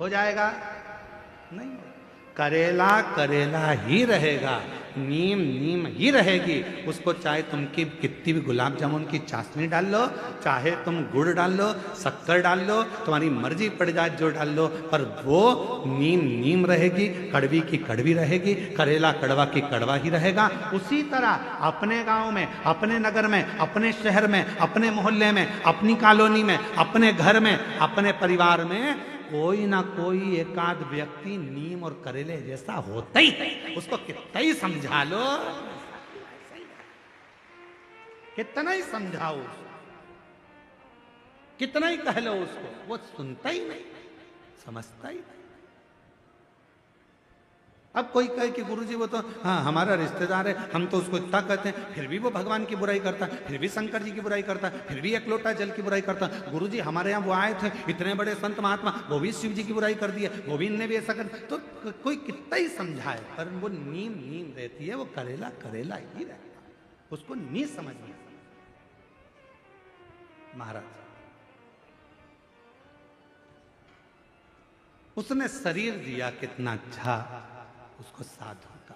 हो जाएगा? नहीं, करेला करेला ही रहेगा, नीम नीम ही रहेगी। उसको चाहे तुमकी कितनी भी गुलाब जामुन की चाशनी डाल लो, चाहे तुम गुड़ डाल लो, शक्कर डाल लो, तुम्हारी मर्जी पड़ जाए जो डाल लो, पर वो नीम नीम रहेगी, कड़वी की कड़वी रहेगी, करेला कड़वा की कड़वा ही रहेगा। उसी तरह अपने गांव में, अपने नगर में, अपने शहर में, अपने मोहल्ले में, अपनी कॉलोनी में, अपने घर में, अपने परिवार में कोई ना कोई एकाध व्यक्ति नीम और करेले जैसा होता ही है। उसको कितना ही समझा लो, कितना ही समझाओ, कितना ही कह लो उसको, वो सुनता ही नहीं, समझता ही नहीं। अब कोई कहे कि गुरुजी वो तो हाँ हमारा रिश्तेदार है, हम तो उसको इतना कहते हैं, फिर भी वो भगवान की बुराई करता है, फिर भी शंकर जी की बुराई करता है, फिर भी एक लोटा जल की बुराई करता है। गुरुजी हमारे यहाँ वो आए थे इतने बड़े संत महात्मा, वो भी शिव जी की बुराई कर दिए, वो भी इनने भी ऐसा कर। तो कोई कितना ही समझाए, पर वो नीम नीम रहती है, वो करेला करेला ही रहता है, उसको नहीं समझ में। महाराज उसने शरीर दिया कितना अच्छा, उसको साधु का।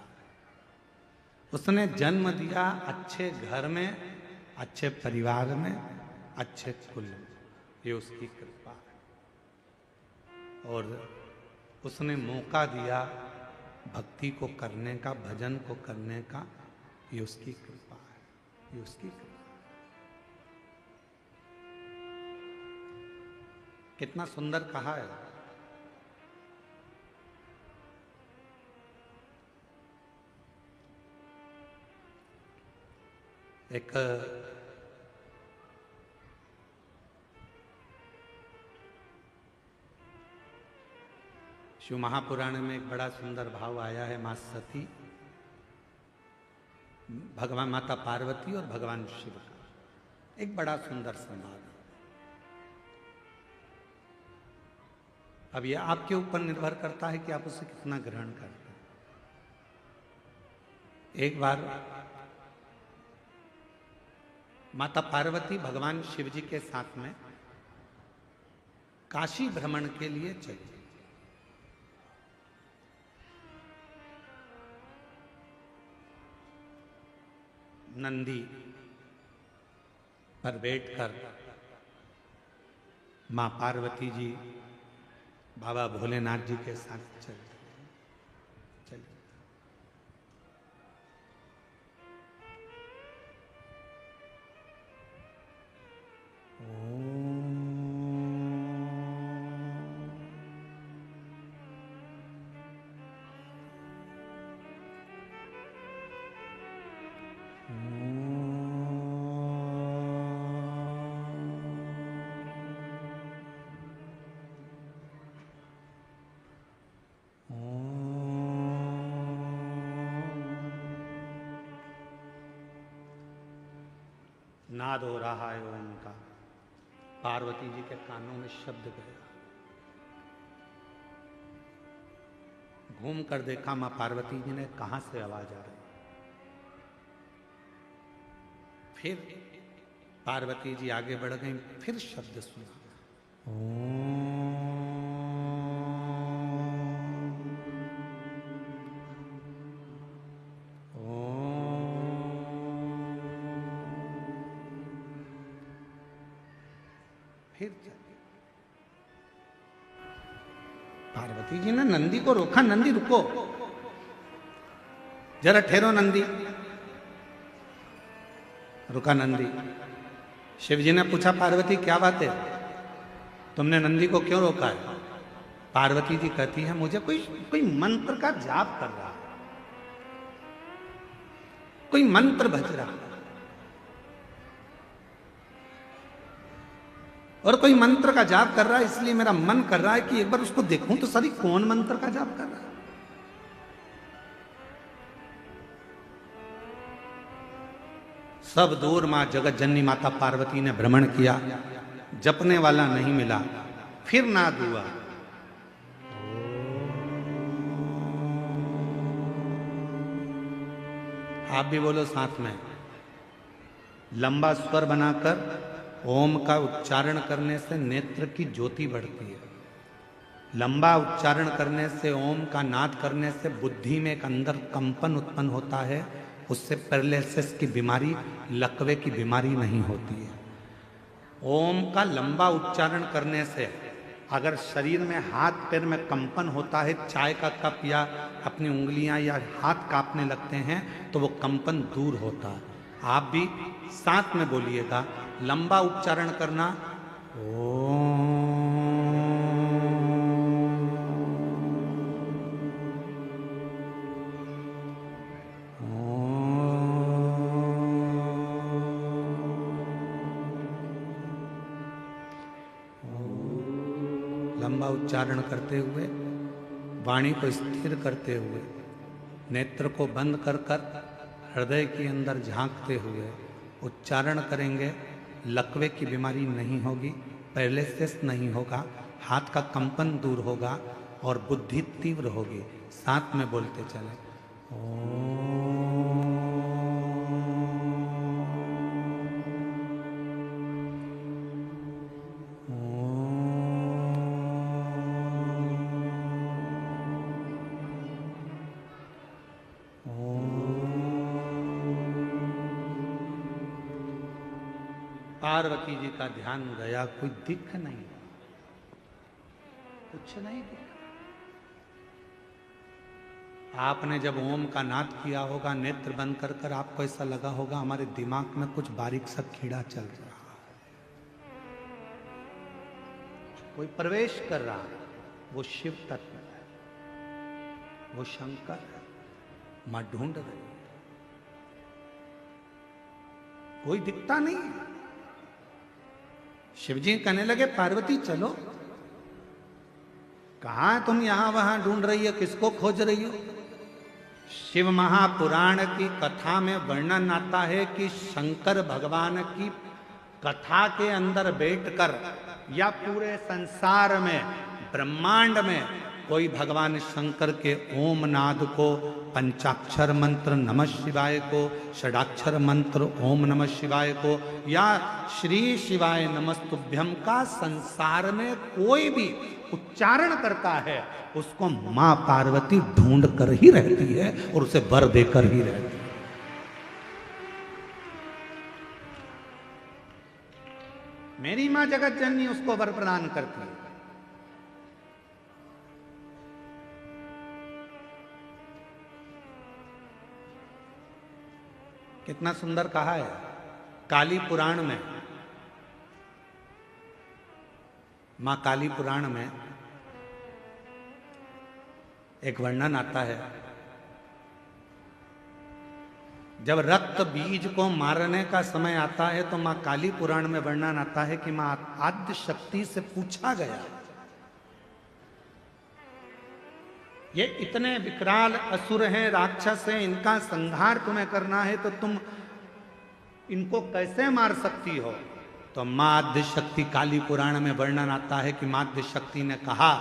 उसने जन्म दिया अच्छे घर में, अच्छे परिवार में, अच्छे कुल में, ये उसकी कृपा है। और उसने मौका दिया भक्ति को करने का, भजन को करने का, ये उसकी कृपा है, ये उसकी कृपा। कितना सुंदर कहा है। एक शिव महापुराण में एक बड़ा सुंदर भाव आया है। मां सती, भगवान माता पार्वती और भगवान शिव का एक बड़ा सुंदर संवाद। अब यह आपके ऊपर निर्भर करता है कि आप उसे कितना ग्रहण करते हैं। एक बार माता पार्वती भगवान शिव जी के साथ में काशी भ्रमण के लिए चली। नंदी पर बैठकर मां पार्वती जी बाबा भोलेनाथ जी के साथ चली। नाद हो रहा है ओम का, पार्वती जी के कानों में शब्द गया। घूम कर देखा मां पार्वती जी ने, कहां से आवाज आ रही। फिर पार्वती जी आगे बढ़ गई, फिर शब्द सुना, फिर पार्वती जी ने नंदी को रोका, नंदी रुको, जरा ठहरो नंदी। रुका नंदी। शिव जी ने पूछा, पार्वती क्या बात है, तुमने नंदी को क्यों रोका है? पार्वती जी कहती है, मुझे कोई मंत्र का जाप कर रहा है, कोई मंत्र भज रहा है, और कोई मंत्र का जाप कर रहा है, इसलिए मेरा मन कर रहा है कि एक बार उसको देखूं तो सही कौन मंत्र का जाप कर रहा है। सब दूर मां जगत जननी माता पार्वती ने भ्रमण किया, जपने वाला नहीं मिला। फिर नाद हुआ, आप भी बोलो साथ में। लंबा स्वर बनाकर ओम का उच्चारण करने से नेत्र की ज्योति बढ़ती है। लंबा उच्चारण करने से, ओम का नाद करने से बुद्धि में एक अंदर कंपन उत्पन्न होता है, उससे पैरालिसिस की बीमारी, लकवे की बीमारी नहीं होती है। ओम का लंबा उच्चारण करने से अगर शरीर में, हाथ पैर में कंपन होता है, चाय का कप या अपनी उंगलियां या हाथ कांपने लगते हैं, तो वो कंपन दूर होता है। आप भी साथ में बोलिएगा, लंबा उच्चारण करना, ओम। लंबा उच्चारण करते हुए, वाणी को स्थिर करते हुए, नेत्र को बंद कर कर हृदय के अंदर झांकते हुए उच्चारण करेंगे। लकवे की बीमारी नहीं होगी, पैरालिसिस नहीं होगा, हाथ का कंपन दूर होगा और बुद्धि तीव्र होगी। साथ में बोलते चले, पार्वती जी का ध्यान गया, कोई दिख नहीं, कुछ नहीं दिखा। आपने जब ओम का नाद किया होगा, नेत्र बंद कर कर, आपको ऐसा लगा होगा हमारे दिमाग में कुछ बारीक सा कीड़ा चल रहा है, कोई प्रवेश कर रहा है। वो शिव तत्व है, वो शंकर है, मां ढूंढ रही है, कोई दिखता नहीं है। शिवजी कहने लगे, पार्वती चलो, कहां तुम यहां वहां ढूंढ रही हो, किसको खोज रही हो? शिव महापुराण की कथा में वर्णन आता है कि शंकर भगवान की कथा के अंदर बैठकर या पूरे संसार में, ब्रह्मांड में कोई भगवान शंकर के ओम नाद को, पंचाक्षर मंत्र नमः शिवाय को, षडाक्षर मंत्र ओम नमः शिवाय को, या श्री शिवाय नमस्तुभ्यम का संसार में कोई भी उच्चारण करता है, उसको मां पार्वती ढूंढ कर ही रहती है और उसे वर देकर ही रहती है। मेरी मां जगत जननी उसको वर प्रदान करती है। कितना सुंदर कहा है काली पुराण में। मां काली पुराण में एक वर्णन आता है, जब रक्त बीज को मारने का समय आता है तो मां काली पुराण में वर्णन आता है कि मां आद्य शक्ति से पूछा गया, ये इतने विकराल असुर हैं, राक्षस हैं, इनका संहार तुम्हें करना है तो तुम इनको कैसे मार सकती हो? तो मां आद्य शक्ति, काली पुराण में वर्णन आता है कि मां आद्य शक्ति ने कहा,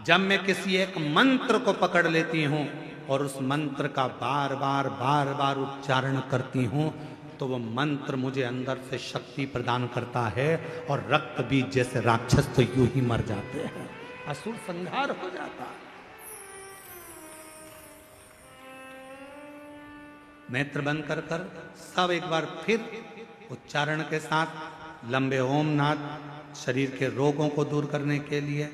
जब मैं किसी एक मंत्र को पकड़ लेती हूं और उस मंत्र का बार बार उच्चारण करती हूं तो वो मंत्र मुझे अंदर से शक्ति प्रदान करता है और रक्त बीज जैसे राक्षस तो यूं ही मर जाते हैं, असुर संहार हो जाता है। नेत्र बंद कर कर सब एक बार फिर उच्चारण के साथ लंबे ओम नाद, शरीर के रोगों को दूर करने के लिए,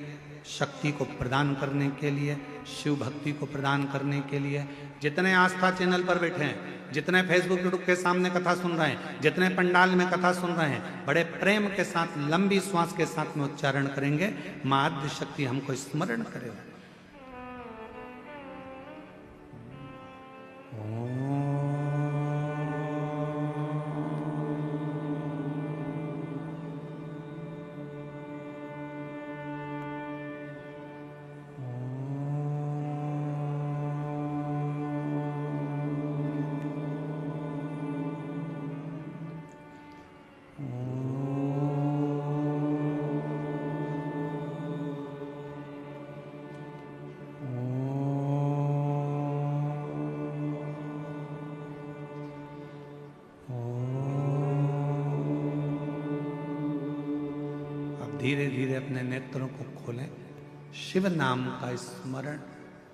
शक्ति को प्रदान करने के लिए, शिव भक्ति को प्रदान करने के लिए, जितने आस्था चैनल पर बैठे हैं, जितने फेसबुक यूट्यूब के सामने कथा सुन रहे हैं, जितने पंडाल में कथा सुन रहे हैं, बड़े प्रेम के साथ लंबी श्वास के साथ में उच्चारण करेंगे, मां आद्य शक्ति हमको स्मरण करेगा। धीरे धीरे अपने नेत्रों को खोलें, शिव नाम का स्मरण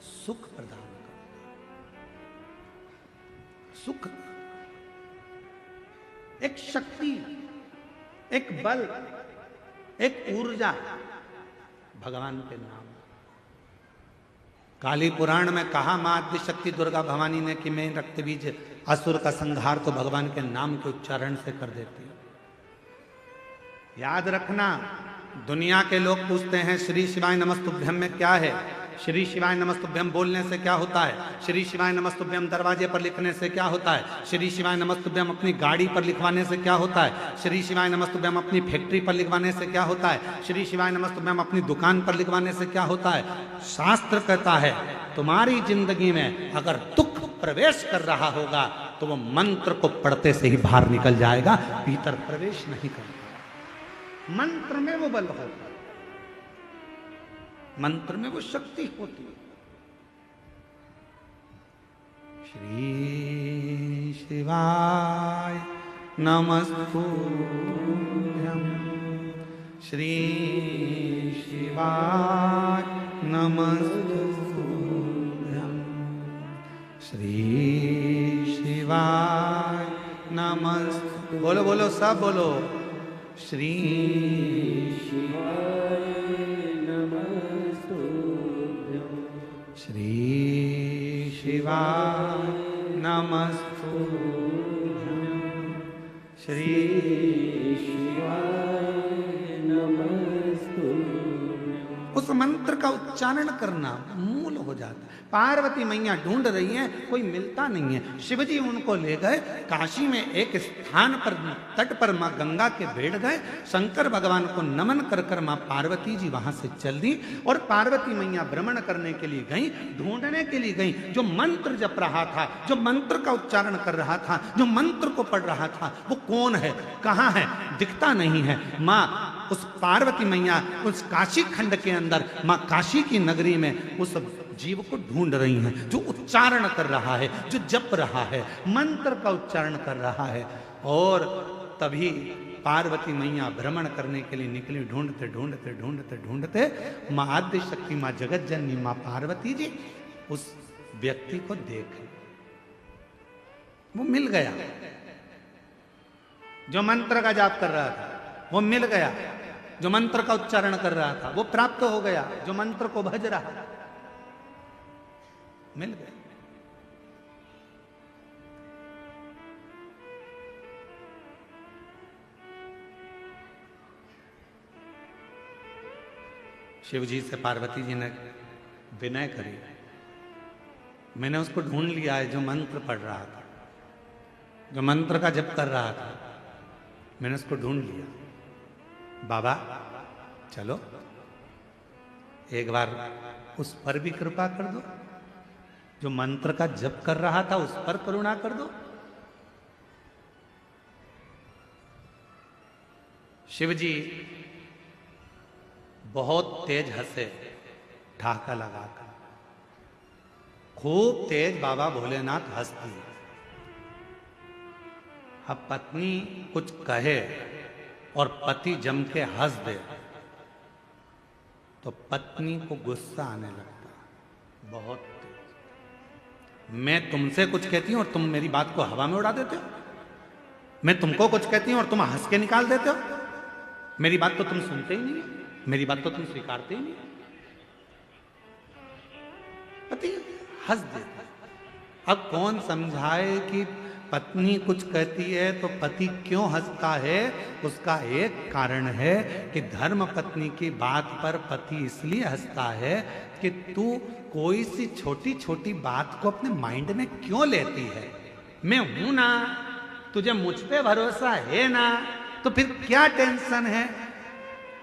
सुख प्रदान करता, सुख, एक शक्ति, एक बल, एक ऊर्जा भगवान के नाम। काली पुराण में कहा मां आद्य शक्ति दुर्गा भवानी ने कि मैं रक्त बीज असुर का संहार तो भगवान के नाम के उच्चारण से कर देती हूं। याद रखना, दुनिया के लोग पूछते हैं श्री शिवाय नमस्तुभ्यम में क्या है, श्री शिवाय नमस्तुभ्यम बोलने से क्या होता है, श्री शिवाय नमस्तुभ्यम दरवाजे पर लिखने से क्या होता है, श्री शिवाय नमस्तुभ्यम अपनी गाड़ी पर लिखवाने से क्या होता है, श्री शिवाय नमस्तुभ्यम अपनी फैक्ट्री पर लिखवाने से क्या होता है, श्री शिवाय नमस्तुभ्यम अपनी दुकान पर लिखवाने से क्या होता है। शास्त्र कहता है तुम्हारी जिंदगी में अगर दुख प्रवेश कर रहा होगा तो वो मंत्र को पढ़ते से ही बाहर निकल जाएगा, भीतर प्रवेश नहीं करेगा। मंत्र में वो बल होता है, मंत्र में वो शक्ति होती है। श्री शिवाय नमस्तुभ्यं, श्री शिवाय नमस्तुभ्यं, श्री शिवाय नमस्तु, बोलो बोलो सब बोलो, श्री शिवाय नमस्तुभ्यं, श्री शिवाय नमस्तुभ्यं, श्री शिवाय नमस्तुभ्यं। उस मंत्र का उच्चारण करना मूल हो जाता है। पार्वती मैया ढूंढ रही हैं, कोई मिलता नहीं है। शिवजी उनको ले गए काशी में एक स्थान पर, तट पर मां गंगा के बैठ गए। शंकर भगवान को नमन कर कर मां पार्वती जी वहां से चल दी और पार्वती मैया भ्रमण करने के लिए गई, ढूंढने के लिए गई। जो मंत्र जप रहा था, जो मंत्र का उच्चारण कर रहा था, जो मंत्र को पढ़ रहा था, वो कौन है, कहाँ है, दिखता नहीं है। मां उस पार्वती मैया उस काशी खंड के अंदर, मां काशी की नगरी में उस जीव को ढूंढ रही हैं, जो उच्चारण कर रहा है, जो जप रहा है, मंत्र का उच्चारण कर रहा है। और तभी पार्वती मैया भ्रमण करने के लिए निकली। ढूंढते ढूंढते ढूंढते ढूंढते मां आद्य शक्ति, मां जगत जननी, मां पार्वती जी उस व्यक्ति को देखे। वो मिल गया, जो मंत्र का जाप कर रहा था वो मिल गया, जो मंत्र का उच्चारण कर रहा था वो प्राप्त हो गया, जो मंत्र को भज रहा मिल गया। शिव जी से पार्वती जी ने विनय करी, मैंने उसको ढूंढ लिया है जो मंत्र पढ़ रहा था, जो मंत्र का जप कर रहा था, मैंने उसको ढूंढ लिया। बाबा चलो एक बार उस पर भी कृपा कर दो, जो मंत्र का जप कर रहा था उस पर करुणा कर दो। शिवजी बहुत तेज हंसे, ढाका लगाकर खूब तेज बाबा भोलेनाथ हंस दिए। अब पत्नी कुछ कहे और पति जम के हंस दे तो पत्नी को गुस्सा आने लगता बहुत। मैं तुमसे कुछ कहती हूं और तुम मेरी बात को हवा में उड़ा देते हो। मैं तुमको कुछ कहती हूं और तुम हंस के निकाल देते हो। मेरी बात तो तुम सुनते ही नहीं, मेरी बात तो तुम स्वीकारते ही नहीं। पति हंस देता। अब कौन समझाए कि पत्नी कुछ कहती है तो पति क्यों हंसता है? उसका एक कारण है कि धर्म पत्नी की बात पर पति इसलिए हंसता है कि तू कोई सी छोटी छोटी बात को अपने माइंड में क्यों लेती है। मैं हूं ना, तुझे मुझ पे भरोसा है ना, तो फिर क्या टेंशन है?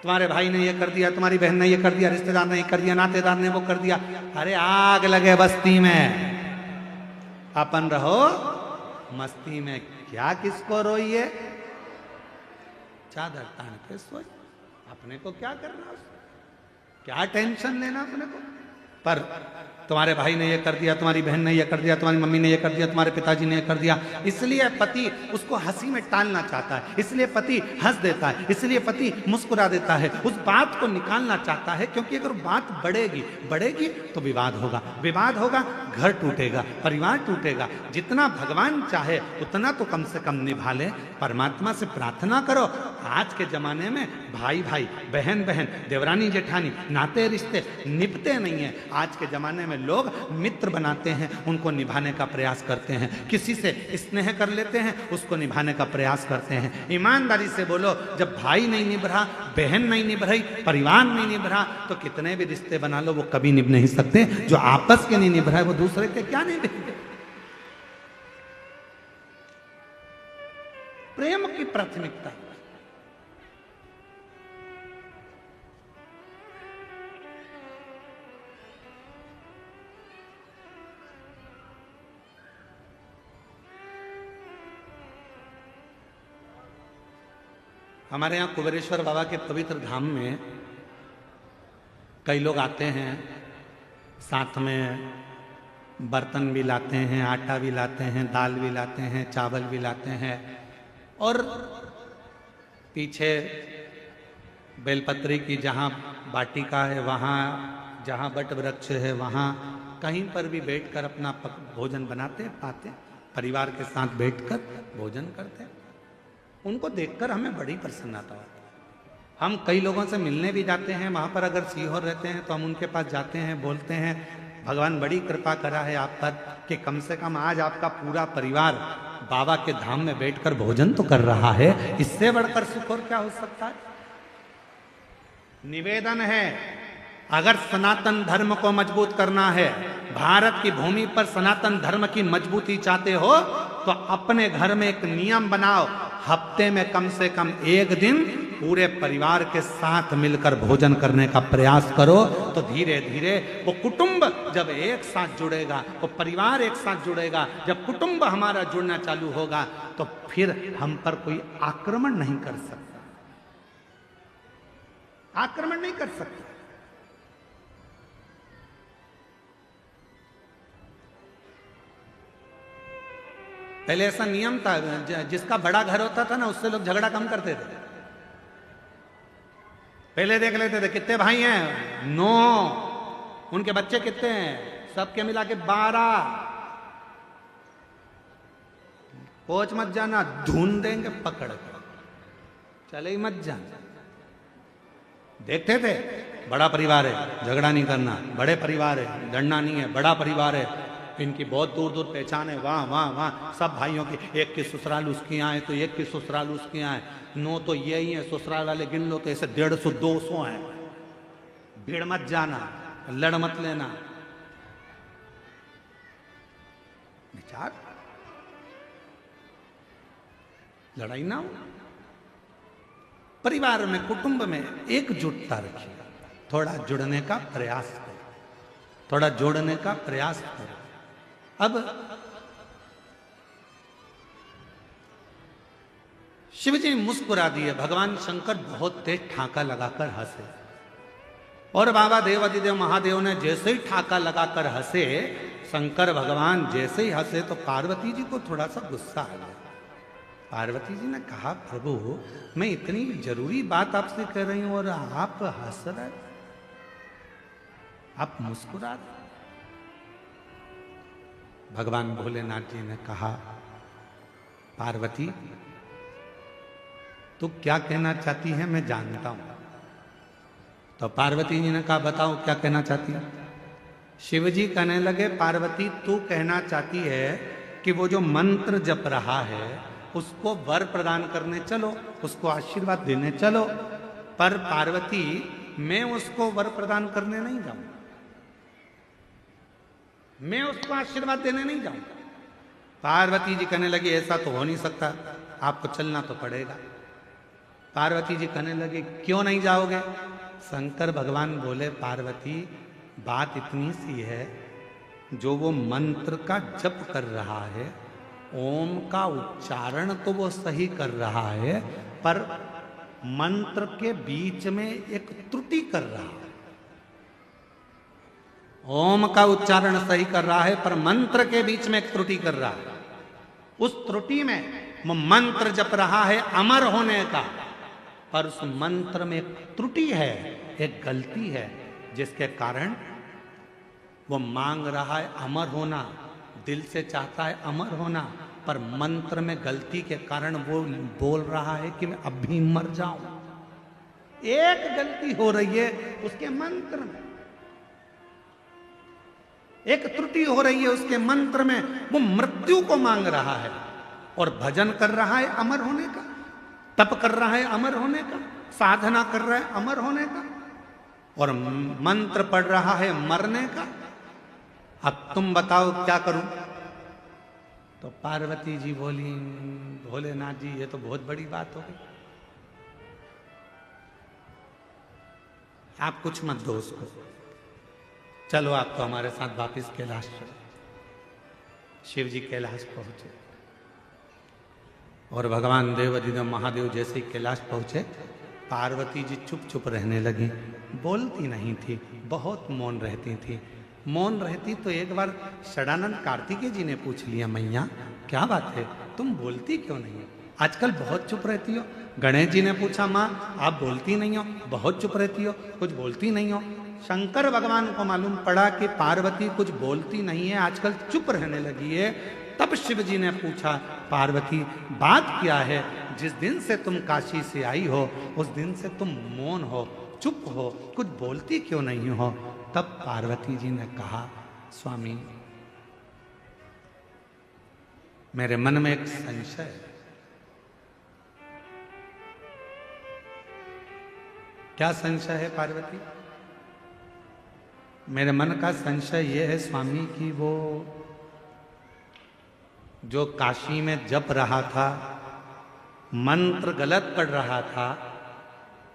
तुम्हारे भाई ने ये कर दिया, तुम्हारी बहन ने ये कर दिया, रिश्तेदार ने ये कर दिया, नातेदार ने वो कर दिया। अरे आग लगे बस्ती में, अपन रहो मस्ती में। क्या किसको रोइए, चादर तान के सोए। अपने को क्या करना, क्या टेंशन लेना अपने को। पर तुम्हारे भाई ने ये कर दिया, तुम्हारी बहन ने ये कर दिया, तुम्हारी मम्मी ने ये कर दिया, तुम्हारे पिताजी ने ये कर दिया। इसलिए पति उसको हंसी में टालना चाहता है, इसलिए पति हंस देता है, इसलिए पति मुस्कुरा देता है, उस बात को निकालना चाहता है। क्योंकि अगर बात बढ़ेगी तो विवाद होगा, विवाद होगा घर टूटेगा, परिवार टूटेगा। जितना भगवान चाहे उतना तो कम से कम निभा ले। परमात्मा से प्रार्थना करो। आज के जमाने में भाई भाई, बहन बहन, देवरानी जेठानी, नाते रिश्ते निभते नहीं है। आज के जमाने में लोग मित्र बनाते हैं, उनको निभाने का प्रयास करते हैं। किसी से स्नेह कर लेते हैं, उसको निभाने का प्रयास करते हैं। ईमानदारी से बोलो, जब भाई नहीं निभ रहा, बहन नहीं निभ रही, परिवार नहीं निभ रहा, तो कितने भी रिश्ते बना लो वो कभी निभ नहीं सकते। जो आपस के नहीं निभ रहा है वो दूसरे के क्या निभेंगे? प्रेम की प्राथमिकता। हमारे यहाँ कुबेरेश्वर बाबा के पवित्र धाम में कई लोग आते हैं, साथ में बर्तन भी लाते हैं, आटा भी लाते हैं, दाल भी लाते हैं, चावल भी लाते हैं, और पीछे बेलपत्री की जहाँ वाटिका है, वहाँ जहाँ बट वृक्ष है, वहाँ कहीं पर भी बैठकर अपना भोजन बनाते पाते, परिवार के साथ बैठकर भोजन करते। उनको देखकर हमें बड़ी प्रसन्नता होती है। हम कई लोगों से मिलने भी जाते हैं, वहाँ पर अगर सीहोर रहते हैं तो हम उनके पास जाते हैं, बोलते हैं भगवान बड़ी कृपा करा है आप पर कि कम से कम आज आपका पूरा परिवार बाबा के धाम में बैठकर भोजन तो कर रहा है। इससे बढ़कर सुख और क्या हो सकता है? निवेदन है, अगर सनातन धर्म को मजबूत करना है, भारत की भूमि पर सनातन धर्म की मजबूती चाहते हो, तो अपने घर में एक नियम बनाओ, हफ्ते में कम से कम एक दिन पूरे परिवार के साथ मिलकर भोजन करने का प्रयास करो। तो धीरे धीरे वो कुटुंब जब एक साथ जुड़ेगा, वो परिवार एक साथ जुड़ेगा, जब कुटुंब हमारा जुड़ना चालू होगा, तो फिर हम पर कोई आक्रमण नहीं कर सकता, आक्रमण नहीं कर सकता। पहले ऐसा नियम था, जिसका बड़ा घर होता था ना, उससे लोग झगड़ा कम करते थे। पहले देख लेते थे कितने भाई हैं, 9, उनके बच्चे कितने हैं, सबके मिला के 12। पहुंच मत जाना, ढूंढ देंगे पकड़ कर, चले ही मत जाना। देखते थे बड़ा परिवार है, झगड़ा नहीं करना, बड़े परिवार है, लड़ना नहीं है, बड़ा परिवार है, इनकी बहुत दूर दूर पहचान है, वहाँ वहाँ वहाँ सब भाइयों की, एक की ससुराल उसकी यहाँ है तो एक की ससुराल उसकी यहाँ है, 9 तो यही है, ससुराल वाले गिन लो तो ऐसे 150 200 हैं। भीड़ मत जाना, लड़ मत लेना। विचार, लड़ाई ना हो। परिवार में, कुटुंब में एकजुटता रखिए, थोड़ा जुड़ने का प्रयास करो, थोड़ा जोड़ने का प्रयास करो। अब शिवजी मुस्कुरा दिए, भगवान शंकर बहुत तेज ठाका लगाकर हंसे, और बाबा देवादिदेव महादेव ने जैसे ही ठाका लगाकर हंसे, शंकर भगवान जैसे ही हंसे तो पार्वती जी को थोड़ा सा गुस्सा आ गया। पार्वती जी ने कहा, प्रभु मैं इतनी जरूरी बात आपसे कह रही हूं और आप हंस रहे, आप मुस्कुरा रहे। भगवान भोलेनाथ जी ने कहा, पार्वती तू क्या कहना चाहती है मैं जानता हूं। तो पार्वती जी ने कहा, बताओ क्या कहना चाहती है। शिव जी कहने लगे, पार्वती तू कहना चाहती है कि वो जो मंत्र जप रहा है उसको वर प्रदान करने चलो, उसको आशीर्वाद देने चलो। पर पार्वती मैं उसको वर प्रदान करने नहीं जाऊंगा, मैं उसको आशीर्वाद देने नहीं जाऊंगा। पार्वती जी कहने लगी, ऐसा तो हो नहीं सकता, आपको चलना तो पड़ेगा। पार्वती जी कहने लगे, क्यों नहीं जाओगे। शंकर भगवान बोले, पार्वती बात इतनी सी है, जो वो मंत्र का जप कर रहा है, ओम का उच्चारण तो वो सही कर रहा है, पर मंत्र के बीच में एक त्रुटि कर रहा है। ओम का उच्चारण सही कर रहा है, पर मंत्र के बीच में एक त्रुटि कर रहा है। उस त्रुटि में वो मंत्र जप रहा है अमर होने का, पर उस मंत्र में एक त्रुटि है, एक गलती है, जिसके कारण वो मांग रहा है अमर होना, दिल से चाहता है अमर होना, पर मंत्र में गलती के कारण वो बोल रहा है कि मैं अब भी मर जाऊं। एक गलती हो रही है उसके मंत्र में, एक त्रुटि हो रही है उसके मंत्र में। वो मृत्यु को मांग रहा है और भजन कर रहा है अमर होने का, तप कर रहा है अमर होने का, साधना कर रहा है अमर होने का, और मंत्र पढ़ रहा है मरने का। अब तुम बताओ क्या करूं? तो पार्वती जी बोली, भोलेनाथ जी ये तो बहुत बड़ी बात हो गई, आप कुछ मत दो उसको, चलो आप तो हमारे साथ वापिस कैलाश चलो। शिव जी कैलाश पहुंचे और भगवान देवाधिदेव महादेव जैसे ही कैलाश पहुंचे, पार्वती जी चुप चुप रहने लगी, बोलती नहीं थी, बहुत मौन रहती थी। मौन रहती तो एक बार षडानंद कार्तिकेय जी ने पूछ लिया, मैया क्या बात है, तुम बोलती क्यों नहीं हो, आजकल बहुत चुप रहती हो। गणेश जी ने पूछा, माँ आप बोलती नहीं हो, बहुत चुप रहती हो, कुछ बोलती नहीं हो। शंकर भगवान को मालूम पड़ा कि पार्वती कुछ बोलती नहीं है, आजकल चुप रहने लगी है। तब शिव जी ने पूछा, पार्वती बात क्या है, जिस दिन से तुम काशी से आई हो उस दिन से तुम मौन हो, चुप हो, कुछ बोलती क्यों नहीं हो? तब पार्वती जी ने कहा, स्वामी मेरे मन में एक संशय है। क्या संशय है पार्वती? मेरे मन का संशय यह है स्वामी कि वो जो काशी में जप रहा था, मंत्र गलत पढ़ रहा था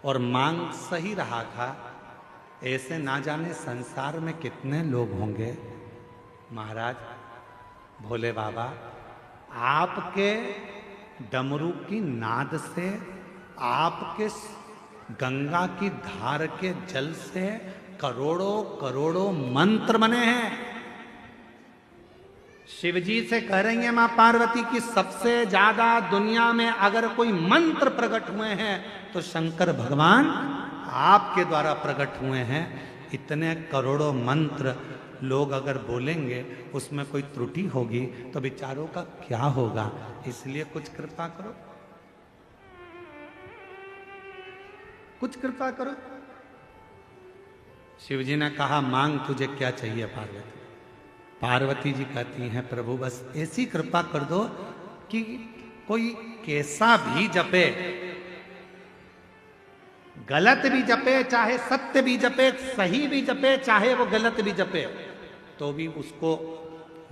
और मांग सही रहा था, ऐसे ना जाने संसार में कितने लोग होंगे। महाराज भोले बाबा, आपके डमरू की नाद से, आपके गंगा की धार के जल से करोड़ों करोड़ों मंत्र बने हैं। शिव जी से कह रही है मां पार्वती की सबसे ज्यादा दुनिया में अगर कोई मंत्र प्रकट हुए हैं तो शंकर भगवान आपके द्वारा प्रकट हुए हैं। इतने करोड़ों मंत्र लोग अगर बोलेंगे उसमें कोई त्रुटि होगी तो विचारों का क्या होगा, इसलिए कुछ कृपा करो, कुछ कृपा करो। शिव जी ने कहा, मांग तुझे क्या चाहिए पार्वती? पार्वती जी कहती हैं, प्रभु बस ऐसी कृपा कर दो कि कोई कैसा भी जपे, गलत भी जपे चाहे सत्य भी जपे, सही भी जपे चाहे वो गलत भी जपे, तो भी उसको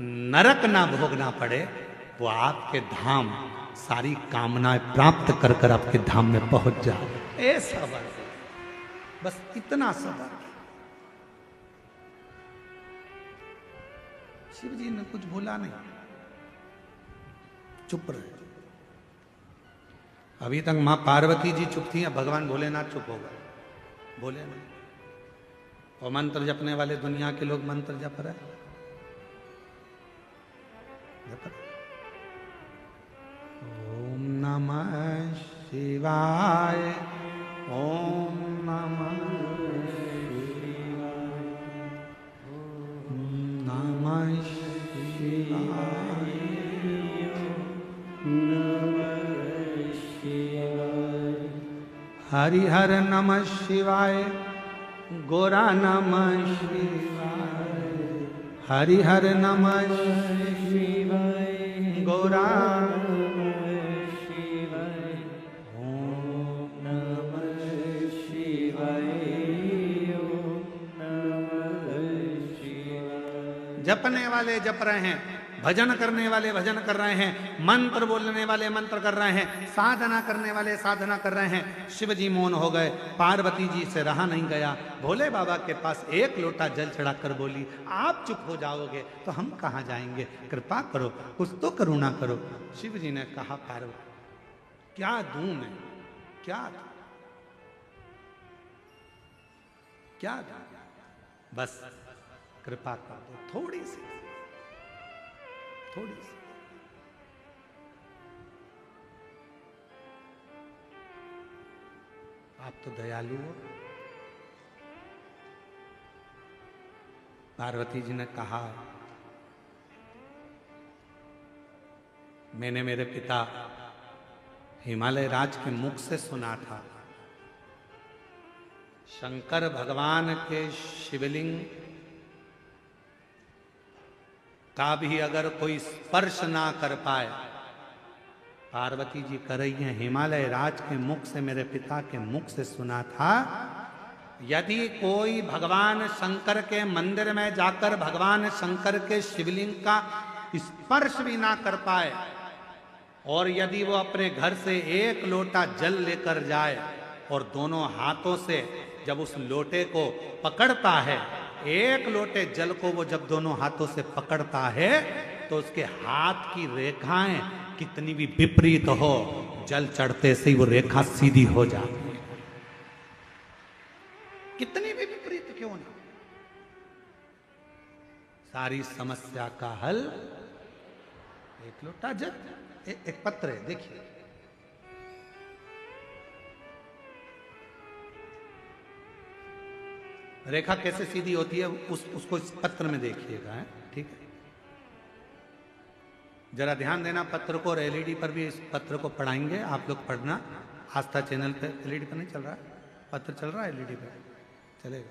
नरक ना भोगना पड़े, वो आपके धाम सारी कामनाएं प्राप्त कर कर आपके धाम में पहुंच जाए। ऐसा बस इतना सबर। शिव जी ने कुछ बोला नहीं, चुप रहे। अभी तक मां पार्वती जी चुप थी, अब भगवान भोलेनाथ चुप हो गए, बोले नहीं। और मंत्र जपने वाले दुनिया के लोग मंत्र जप रहे, ओम नमः शिवाय, ओम नमः शिवाय, ओम नमः शिवाय, नमः शिवाय, हरिहर नमः शिवाय, गोरा नमः शिवाय, हरिहर नमः शिवाय, गोरा नमः शिवाय, ओम नमः शिवाय, ओम नमः शिवाय। जपने वाले जप रहे हैं, भजन करने वाले भजन कर रहे हैं, मंत्र बोलने वाले मंत्र कर रहे हैं, साधना करने वाले साधना कर रहे हैं। शिव जी मौन हो गए, पार्वती जी से रहा नहीं गया। भोले बाबा के पास एक लोटा जल चढ़ाकर बोली, आप चुप हो जाओगे तो हम कहाँ जाएंगे, कृपा करो, कुछ तो करुणा करो। शिव जी ने कहा, पार्वती क्या दूं मैं, क्या दूं, क्या दूं? बस कृपा कर दो, थोड़ी सी, थोड़ी सी। आप तो दयालु हो। पार्वती जी ने कहा, मैंने मेरे पिता हिमालय राज के मुख से सुना था, शंकर भगवान के शिवलिंग का भी अगर कोई स्पर्श ना कर पाए, पार्वती जी कर रही हैं, हिमालय राज के मुख से, मेरे पिता के मुख से सुना था, यदि कोई भगवान शंकर के मंदिर में जाकर भगवान शंकर के शिवलिंग का स्पर्श भी ना कर पाए, और यदि वो अपने घर से एक लोटा जल लेकर जाए और दोनों हाथों से जब उस लोटे को पकड़ता है, एक लोटे जल को वो जब दोनों हाथों से पकड़ता है, तो उसके हाथ की रेखाएं कितनी भी विपरीत हो, जल चढ़ते से ही वो रेखा सीधी हो जाती है। कितनी भी विपरीत क्यों ना, सारी समस्या का हल एक लोटा जल। एक पत्र है, देखिए, रेखा कैसे सीधी होती है उसको इस पत्र में देखिएगा, है ठीक है। जरा ध्यान देना पत्र को, और एलईडी पर भी इस पत्र को पढ़ाएंगे, आप लोग पढ़ना। आस्था चैनल पे एलईडी पर नहीं चल रहा है, पत्र चल रहा है, एलईडी पे चलेगा।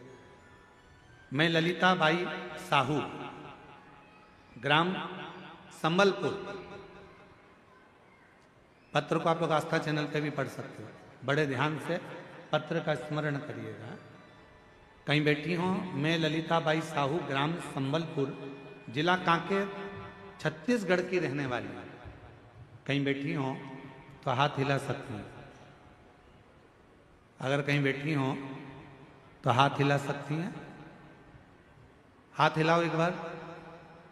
मैं ललिता बाई साहू, ग्राम संबलपुर, पत्र को आप लोग आस्था चैनल पे भी पढ़ सकते हो, बड़े ध्यान से पत्र का स्मरण करिएगा। कहीं बैठी हो, मैं ललिता बाई साहू, ग्राम संबलपुर, जिला कांकेर, छत्तीसगढ़ की रहने वाली हूं। कहीं बैठी हो तो हाथ हिला सकती हैं, अगर कहीं बैठी हो तो हाथ हिला सकती हैं। हाथ हिलाओ एक बार,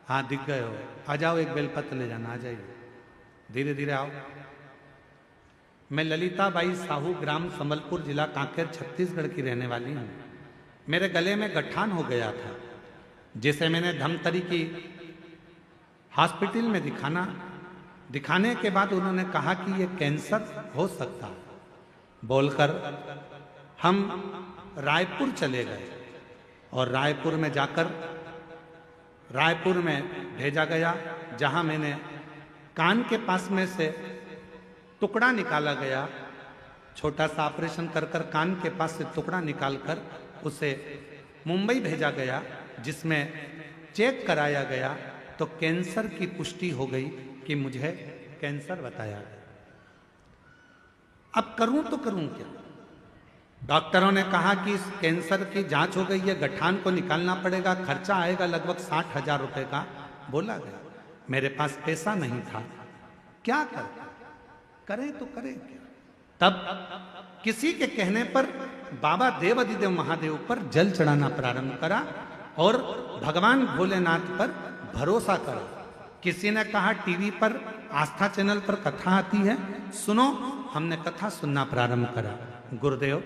हाँ दिख गए हो, आ जाओ, एक बेलपत्र ले जाना, आ जाइए, धीरे धीरे आओ। मैं ललिता बाई साहू, ग्राम संबलपुर, जिला कांकेर, छत्तीसगढ़ की रहने वाली हूँ। मेरे गले में गठान हो गया था, जिसे मैंने धमतरी की हॉस्पिटल में दिखाने के बाद उन्होंने कहा कि ये कैंसर हो सकता है। बोलकर हम रायपुर चले गए, और रायपुर में जाकर रायपुर में भेजा गया, जहां मैंने कान के पास में से टुकड़ा निकाला गया, छोटा सा ऑपरेशन कर कर कान के पास से टुकड़ा निकालकर उसे मुंबई भेजा गया, जिसमें चेक कराया गया तो कैंसर की पुष्टि हो गई कि मुझे कैंसर बताया गया। अब करूं तो करूं क्या? डॉक्टरों ने कहा कि इस कैंसर की जांच हो गई है, गठान को निकालना पड़ेगा, खर्चा आएगा लगभग 60,000 रुपए का बोला गया। मेरे पास पैसा नहीं था, क्या करें तो करें क्या? तब किसी के कहने पर बाबा देवाधिदेव महादेव पर जल चढ़ाना प्रारंभ करा और भगवान भोलेनाथ पर भरोसा करा। किसी ने कहा टीवी पर, आस्था चैनल पर कथा आती है, सुनो। हमने कथा सुनना प्रारंभ करा। गुरुदेव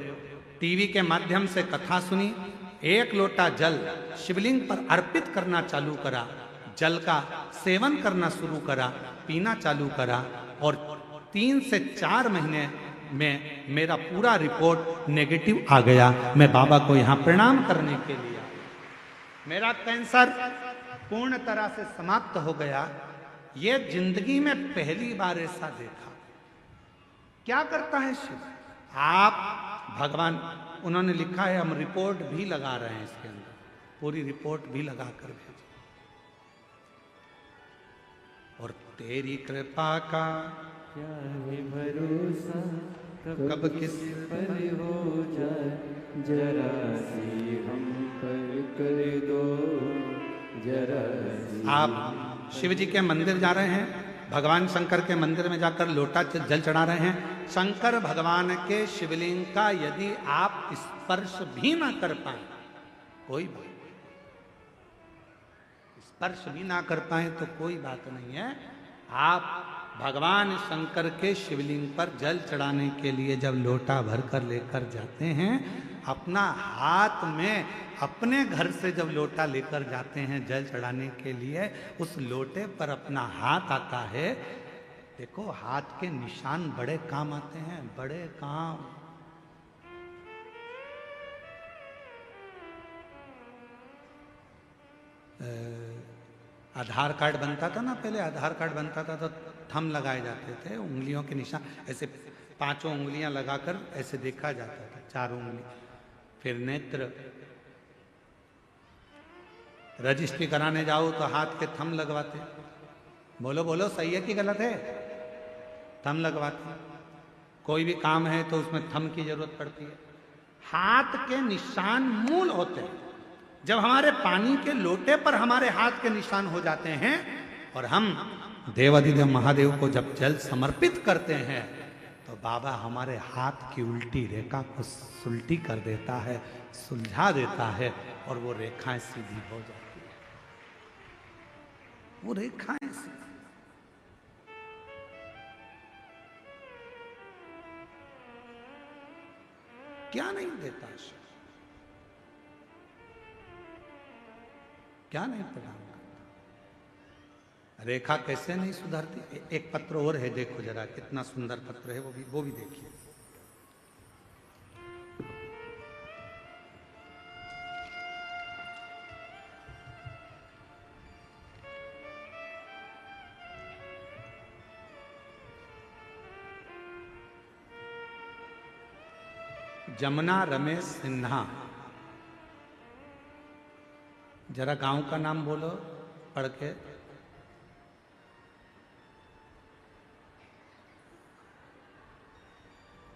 टीवी के माध्यम से कथा सुनी, एक लोटा जल शिवलिंग पर अर्पित करना चालू करा, जल का सेवन करना शुरू करा, पीना चालू करा, और 3 से 4 महीने में मेरा पूरा रिपोर्ट नेगेटिव आ गया। मैं बाबा को यहाँ प्रणाम करने के लिए, मेरा कैंसर पूर्ण तरह से समाप्त हो गया। ये जिंदगी में पहली बार ऐसा देखा। क्या करता है शिव? आप भगवान, उन्होंने लिखा है, हम रिपोर्ट भी लगा रहे हैं इसके अंदर, पूरी रिपोर्ट भी लगा कर भेजी। और तेरी कृपा का क्या है भरोसा, कब किस पर हो जाए, जरा सी हम पर कर दो, जरा सी। आप शिव जी के मंदिर जा रहे हैं, भगवान शंकर के मंदिर में जाकर लोटा जल चढ़ा रहे हैं। शंकर भगवान के शिवलिंग का यदि आप स्पर्श भी ना कर पाए, कोई बात, स्पर्श भी ना कर पाए तो कोई बात नहीं है। आप भगवान शंकर के शिवलिंग पर जल चढ़ाने के लिए जब लोटा भरकर लेकर जाते हैं अपना हाथ में अपने घर से जब लोटा लेकर जाते हैं जल चढ़ाने के लिए, उस लोटे पर अपना हाथ आता है। देखो हाथ के निशान बड़े काम आते हैं, बड़े काम। आधार कार्ड बनता था ना पहले, आधार कार्ड बनता था तो थंब लगाए जाते थे, उंगलियों के निशान ऐसे 5 उंगलियां लगाकर ऐसे देखा जाता था, 4 उंगली। फिर नेत्र, रजिस्ट्री कराने जाओ तो हाथ के थंब लगवाते। बोलो बोलो सही है कि गलत है? थंब लगवाते। कोई भी काम है तो उसमें थंब की जरूरत पड़ती है। हाथ के निशान मूल होते हैं। जब हमारे पानी के लोटे पर हमारे हाथ के निशान हो जाते हैं और हम देवाधिदेव महादेव को जब जल समर्पित करते हैं तो बाबा हमारे हाथ की उल्टी रेखा को सुलटी कर देता है, सुलझा देता है और वो रेखाएं सीधी हो जाती है। वो रेखाएं सीधी। क्या नहीं देता, क्या नहीं प्रदान करता। रेखा कैसे नहीं सुधरती। एक पत्र और है, देखो जरा कितना सुंदर पत्र है, वो भी देखिए। जमुना रमेश सिन्हा, जरा गांव का नाम बोलो पढ़ के।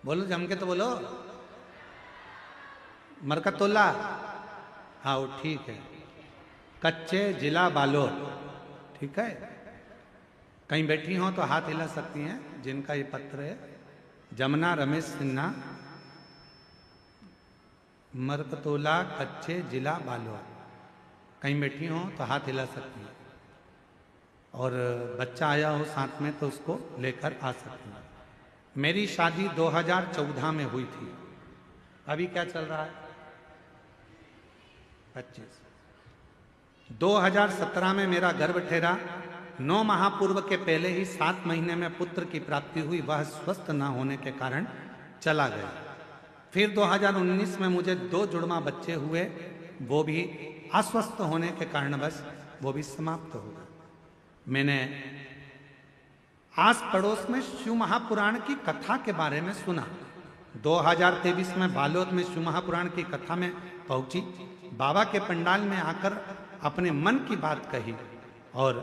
बोलो जम के तो बोलो। मरकतुल्ला, हाँ वो ठीक है। कच्चे, जिला बालोद, ठीक है। कहीं बैठी हो तो हाथ हिला सकती हैं जिनका ये पत्र है। जमुना रमेश सिन्हा, मरकतुल्ला, कच्चे, जिला बालोद। कहीं बैठी हो तो हाथ हिला सकती है और बच्चा आया हो साथ में तो उसको लेकर आ सकती है। मेरी शादी 2014 में हुई थी। अभी क्या चल रहा है? 25। 2017 में मेरा गर्भ ठहरा। 9 माह पूर्व के पहले ही 7 महीने में पुत्र की प्राप्ति हुई। वह स्वस्थ न होने के कारण चला गया। फिर 2019 में मुझे 2 जुड़वा बच्चे हुए, वो भी अस्वस्थ होने के कारण बस वो भी समाप्त हो गए। मैंने आस पड़ोस में शिव महापुराण की कथा के बारे में सुना। 2023 में बालोद में शिव महापुराण की कथा में पहुंची। बाबा के पंडाल में आकर अपने मन की बात कही और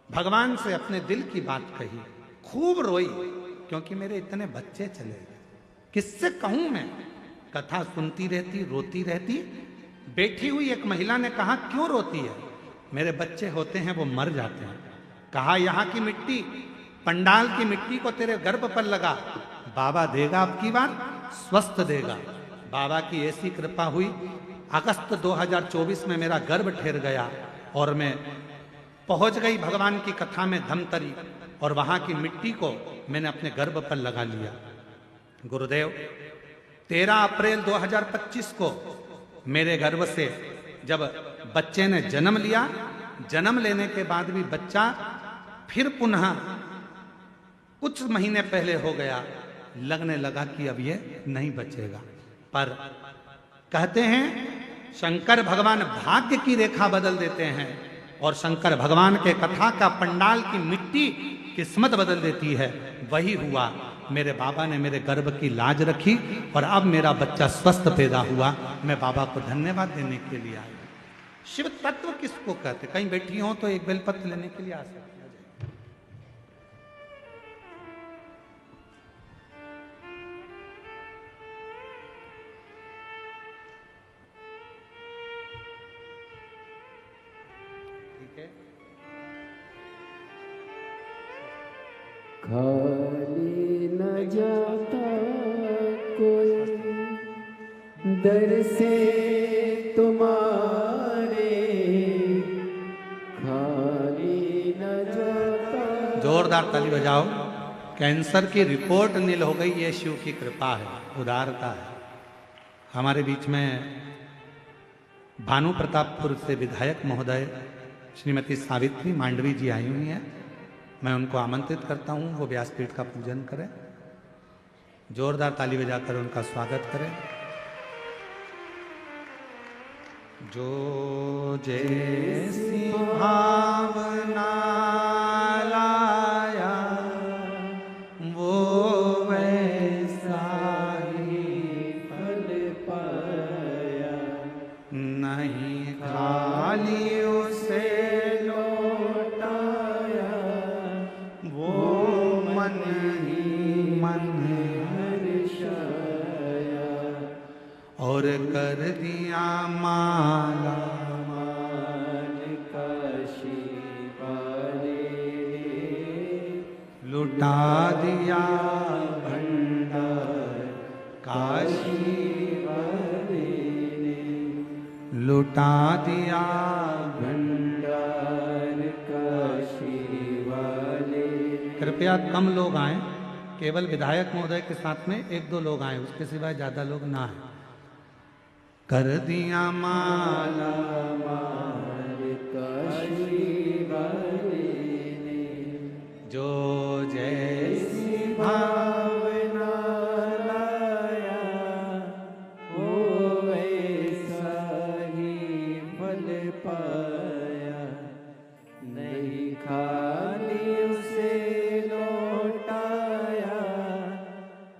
भगवान से अपने दिल की बात कही। खूब रोई क्योंकि मेरे इतने बच्चे चले गए। किससे कहूं मैं? कथा सुनती रहती, रोती रहती। बैठी हुई एक महिला ने कहा, क्यों रोती है? मेरे बच्चे होते हैं वो मर जाते हैं। कहा, यहाँ की मिट्टी, पंडाल की मिट्टी को तेरे गर्भ पर लगा, बाबा देगा अब की बार, स्वस्थ देगा। बाबा की ऐसी कृपा हुई। अगस्त 2024 में मेरा गर्भ ठहर गया और मैं पहुंच गई भगवान की कथा में धमतरी और वहां की मिट्टी को मैंने अपने गर्भ पर लगा लिया। गुरुदेव, 13 अप्रैल 2025 को मेरे गर्भ से जब बच्चे ने जन्म लिया, जन्म लेने के बाद भी बच्चा फिर पुनः कुछ महीने पहले हो गया। लगने लगा कि अब ये नहीं बचेगा। पर कहते हैं शंकर भगवान भाग्य की रेखा बदल देते हैं और शंकर भगवान के कथा का पंडाल की मिट्टी किस्मत बदल देती है। वही हुआ। मेरे बाबा ने मेरे गर्भ की लाज रखी और अब मेरा बच्चा स्वस्थ पैदा हुआ। मैं बाबा को धन्यवाद देने के लिए आई। शिव तत्व किसको कहते? कहीं बैठी हो तो एक बेलपत्र लेने के लिए आ सकते हैं। ठीक है। खाली न जाता कोई दर से तुम्हारे, खाली न जाता। जोरदार ताली बजाओ। कैंसर की रिपोर्ट नील हो गई। ये शिव की कृपा है, उदारता है। हमारे बीच में भानु प्रतापपुर से विधायक महोदय श्रीमती सावित्री मांडवी जी आई हुई हैं। मैं उनको आमंत्रित करता हूं वो व्यासपीठ का पूजन करें। जोरदार ताली बजाकर उनका स्वागत करें। जो जैसी भावना लाया वो वैसा ही फल पाया, नहीं खाली उसे लौटाया वो मन ही मन हर्षाया, और कर दिया माला मान काशी वाले लुटा दिया भंडार काशी वाले ने, लुटा दिया। भंडार काशी वाले कृपया कम लोग आए, केवल विधायक महोदय के साथ में 1-2 लोग आए, उसके सिवाय ज्यादा लोग ना आए। कर दिया माला मार काशी वाले ने, जो जैसी भावना लाया वो वैसा ही फल पाया, नहीं खाली उसे लौटाया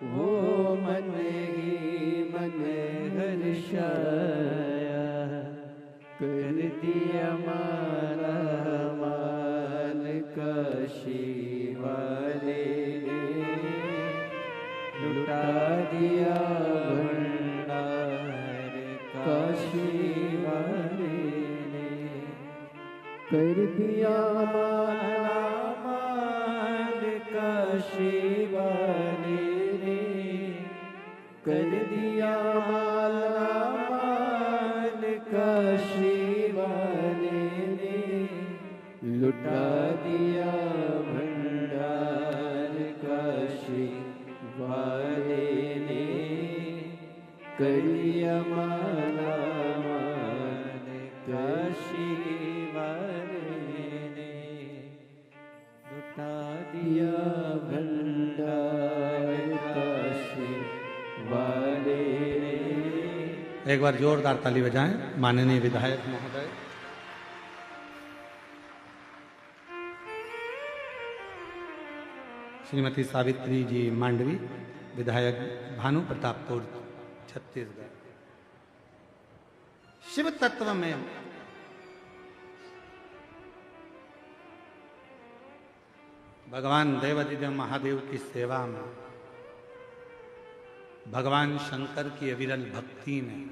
वो मन ही मन हर्षाया, कर दिया माला मान काशी वाले ने, लुटा दिया भंडार काशी वाले ने, कर दिया माला मान काशी वाले ने, कर दिया माला मान काशी वाले ने, लुटा दिया भंडार काशी वाले ने, कर दिया माला मान काशी वाले ने, लुटा दिया भंडार काशी वाले ने। एक बार जोरदार ताली बजाएं माननीय विधायक महोदय। श्रीमती सावित्री जी मांडवी, विधायक भानु प्रतापपुर, छत्तीसगढ़। शिव तत्व में भगवान देवादिदेव महादेव की सेवा में, भगवान शंकर की अविरल भक्ति में,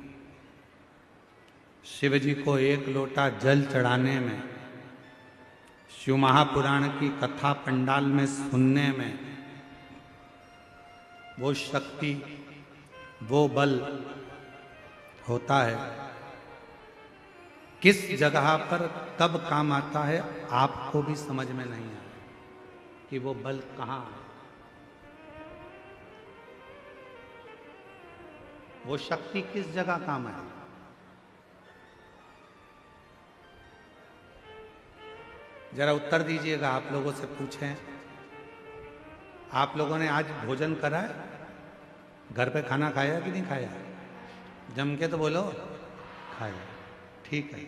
शिव जी को 1 लोटा जल चढ़ाने में, शिव महापुराण की कथा पंडाल में सुनने में, वो शक्ति वो बल होता है। किस जगह पर कब काम आता है आपको भी समझ में नहीं आता कि वो बल कहाँ है, वो शक्ति किस जगह काम है। जरा उत्तर दीजिएगा। आप लोगों से पूछें, आप लोगों ने आज भोजन करा है? घर पे खाना खाया कि नहीं खाया? जम के तो बोलो खाया। ठीक है।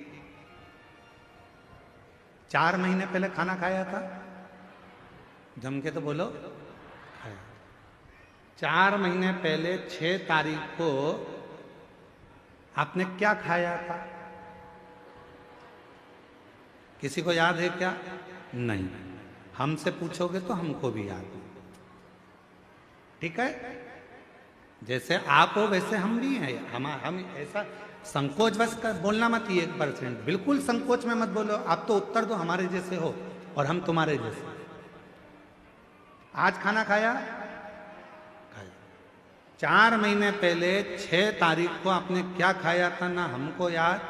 4 महीने पहले खाना खाया था? जम के तो बोलो खाया। 4 महीने पहले 6 तारीख को आपने क्या खाया था? किसी को याद है क्या? नहीं। हमसे पूछोगे तो हमको भी याद है। ठीक है? जैसे आप हो वैसे हम भी हैं। हम ऐसा संकोच बस कर बोलना मत। 1% बिल्कुल संकोच में मत बोलो। आप तो उत्तर दो हमारे जैसे हो और हम तुम्हारे जैसे। आज खाना खाया? खाया। 4 महीने पहले 6 तारीख को आपने क्या खाया था? ना हमको याद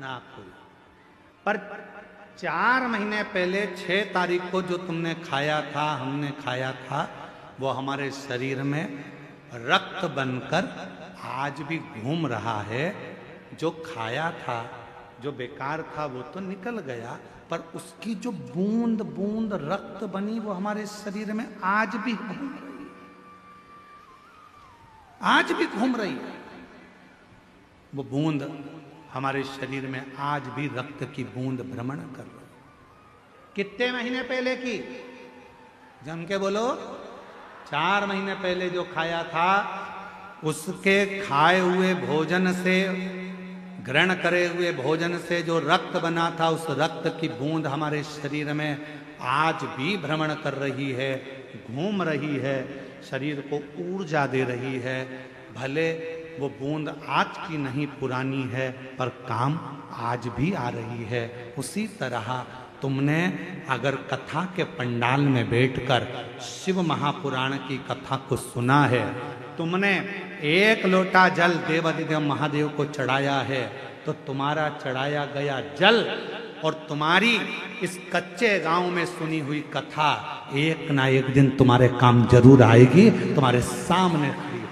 ना आपको याद। पर 4 महीने पहले 6 तारीख को जो तुमने खाया था, हमने खाया था, वो हमारे शरीर में रक्त बनकर आज भी घूम रहा है। जो खाया था, जो बेकार था, वो तो निकल गया, पर उसकी जो बूंद बूंद रक्त बनी वो हमारे शरीर में आज भी घूम रही है, आज भी घूम रही है। वो बूंद हमारे शरीर में आज भी रक्त की बूंद भ्रमण कर रही है। कितने महीने पहले की? जम के बोलो। 4 महीने पहले जो खाया था, उसके खाए हुए भोजन से, ग्रहण करे हुए भोजन से जो रक्त बना था, उस रक्त की बूंद हमारे शरीर में आज भी भ्रमण कर रही है, घूम रही है, शरीर को ऊर्जा दे रही है। भले वो बूंद आज की नहीं, पुरानी है, पर काम आज भी आ रही है। उसी तरह तुमने अगर कथा के पंडाल में बैठकर शिव महापुराण की कथा को सुना है, तुमने 1 लोटा जल देवाधिदेव महादेव को चढ़ाया है, तो तुम्हारा चढ़ाया गया जल और तुम्हारी इस कच्चे गांव में सुनी हुई कथा एक ना एक दिन तुम्हारे काम जरूर आएगी, तुम्हारे सामने खड़ी होगी।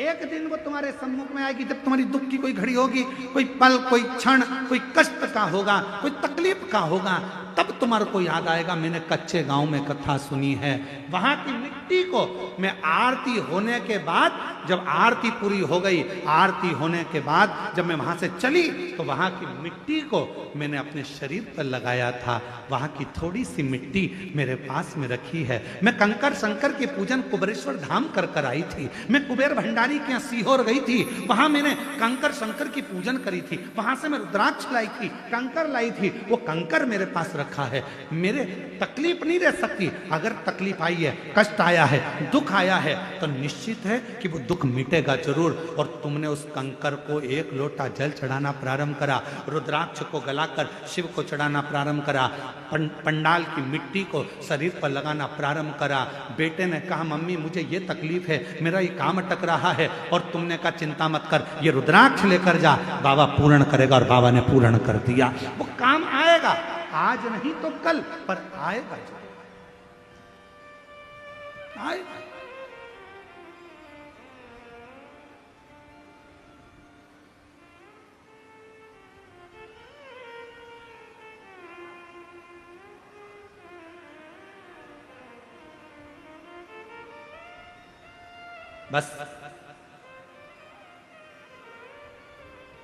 एक दिन वो तुम्हारे सम्मुख में आएगी, जब तुम्हारी दुख की कोई घड़ी होगी, कोई पल, कोई क्षण, कोई कष्ट का होगा, कोई तकलीफ का होगा, तब तुम्हारे को याद आएगा मैंने कच्चे गांव में कथा सुनी है। वहां की मिट्टी को मैं आरती होने के बाद, जब आरती पूरी हो गई, आरती होने के बाद जब मैं वहां से चली, तो वहां की मिट्टी को मैंने अपने शरीर पर लगाया था। वहां की थोड़ी सी मिट्टी मेरे पास में रखी है। मैं कंकर शंकर के पूजन कुबेरेश्वर धाम कर कर आई थी। मैं कुबेर भंडारी के यहाँ सीहोर गई थी, वहां मैंने कंकर शंकर की पूजन करी थी। वहां से मैं रुद्राक्ष लाई थी, कंकर लाई थी। वो कंकर मेरे पास रखा है। मेरे तकलीफ नहीं रह सकती। अगर तकलीफ आई है, कष्ट आया है, दुख आया है, तो निश्चित है कि वो दुख मिटेगा जरूर। और तुमने उस कंकर को 1 लोटा जल चढ़ाना प्रारंभ करा, रुद्राक्ष को गलाकर शिव को चढ़ाना प्रारंभ करा, पंडाल की मिट्टी को शरीर पर लगाना प्रारंभ करा। बेटे ने कहा मम्मी मुझे ये तकलीफ है, मेरा ये काम अटक रहा है, और तुमने कहा चिंता मत कर, ये रुद्राक्ष लेकर जा, बाबा पूर्ण करेगा। और बाबा ने पूर्ण कर दिया। वो काम आएगा, आज नहीं तो कल, पर आएगा जरूर, आएगा। बस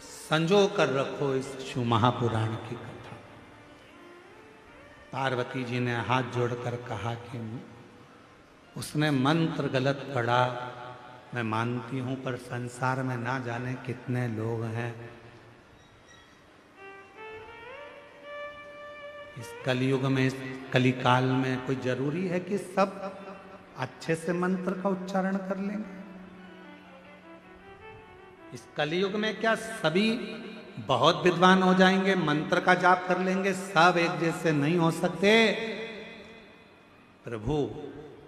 संजो कर रखो इस शिव महापुराण की कथा। पार्वती जी ने हाथ जोड़कर कहा कि उसने मंत्र गलत पढ़ा, मैं मानती हूं, पर संसार में ना जाने कितने लोग हैं। इस कलयुग में, इस कलिकाल में कोई जरूरी है कि सब अच्छे से मंत्र का उच्चारण कर लेंगे? इस कलयुग में क्या सभी बहुत विद्वान हो जाएंगे, मंत्र का जाप कर लेंगे? सब एक जैसे नहीं हो सकते प्रभु।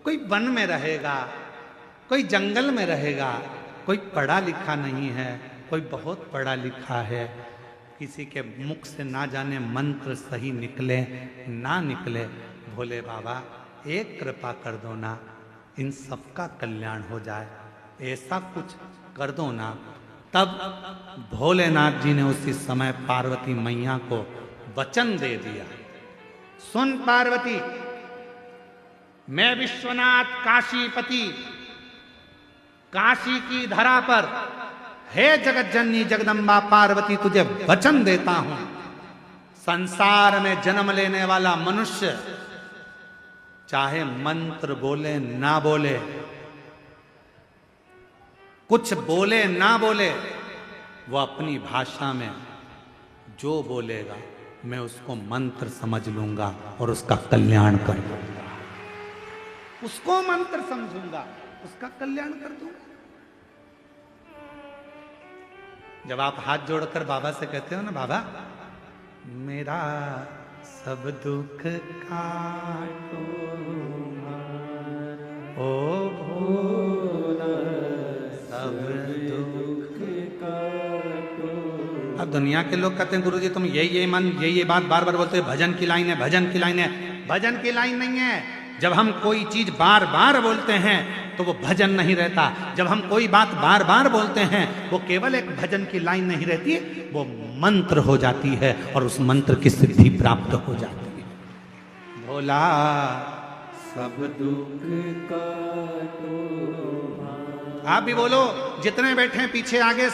कोई वन में रहेगा, कोई जंगल में रहेगा, कोई पढ़ा लिखा नहीं है, कोई बहुत पढ़ा लिखा है। किसी के मुख से ना जाने मंत्र सही निकले ना निकले, भोले बाबा एक कृपा कर दो ना, इन सबका कल्याण हो जाए, ऐसा कुछ कर दो ना। तब भोलेनाथ जी ने उसी समय पार्वती मैया को वचन दे दिया, सुन पार्वती, मैं विश्वनाथ काशीपति, काशी की धरा पर, हे जगत जननी जगदम्बा पार्वती, तुझे वचन देता हूं, संसार में जन्म लेने वाला मनुष्य चाहे मंत्र बोले ना बोले, कुछ बोले ना बोले, वो अपनी भाषा में जो बोलेगा मैं उसको मंत्र समझ लूंगा और उसका कल्याण कर दूंगा। उसको मंत्र समझूंगा, उसका कल्याण कर दूंगा। जब आप हाथ जोड़कर बाबा से कहते हो ना, बाबा मेरा सब दुख काटो ओ भोला, सब दुख काटो। अब दुनिया के लोग कहते हैं गुरुजी तुम ये बात बार बार बोलते हो, भजन की लाइन है, भजन की लाइन है। भजन की लाइन नहीं है। जब हम कोई चीज बार बार बोलते हैं तो वो भजन नहीं रहता। जब हम कोई बात बार बार बोलते हैं वो केवल एक भजन की लाइन नहीं रहती, वो मंत्र हो जाती है और उस मंत्र की सिद्धि प्राप्त हो जाती है। भोला सब दुख काटो आप भी बोलो, जितने बैठे हैं पीछे आगे